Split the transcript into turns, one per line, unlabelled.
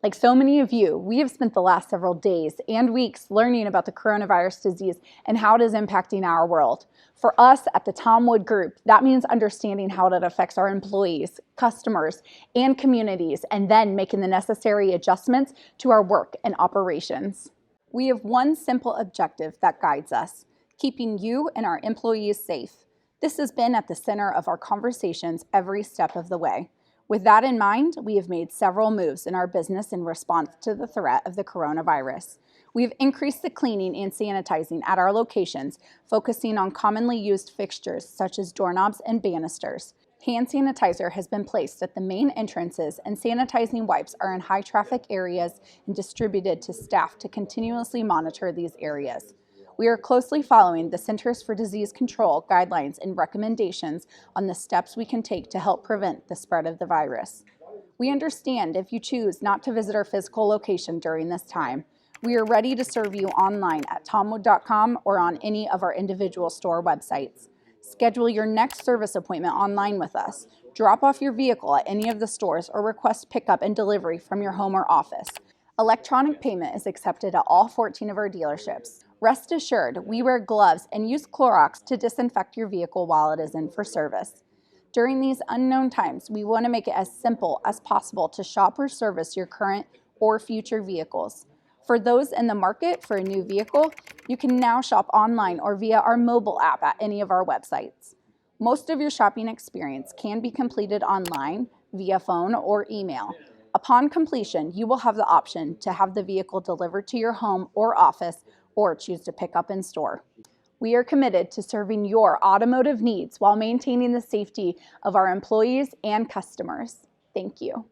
Like so many of you, we have spent the last several days and weeks learning about the coronavirus disease and how it is impacting our world. For us at the Tom Wood Group, that means understanding how it affects our employees, customers, and communities, and then making the necessary adjustments to our work and operations. We have one simple objective that guides us: keeping you and our employees safe. This has been at the center of our conversations every step of the way. With that in mind, we have made several moves in our business in response to the threat of the coronavirus. We've increased the cleaning and sanitizing at our locations, focusing on commonly used fixtures such as doorknobs and banisters. Hand sanitizer has been placed at the main entrances, and sanitizing wipes are in high traffic areas and distributed to staff to continuously monitor these areas. We are closely following the Centers for Disease Control guidelines and recommendations on the steps we can take to help prevent the spread of the virus. We understand if you choose not to visit our physical location during this time. We are ready to serve you online at tomwood.com or on any of our individual store websites. Schedule your next service appointment online with us. Drop off your vehicle at any of the stores or request pickup and delivery from your home or office. Electronic payment is accepted at all 14 of our dealerships. Rest assured, we wear gloves and use Clorox to disinfect your vehicle while it is in for service. During these unknown times, we want to make it as simple as possible to shop or service your current or future vehicles. For those in the market for a new vehicle, you can now shop online or via our mobile app at any of our websites. Most of your shopping experience can be completed online, via phone or email. Upon completion, you will have the option to have the vehicle delivered to your home or office or choose to pick up in store. We are committed to serving your automotive needs while maintaining the safety of our employees and customers. Thank you.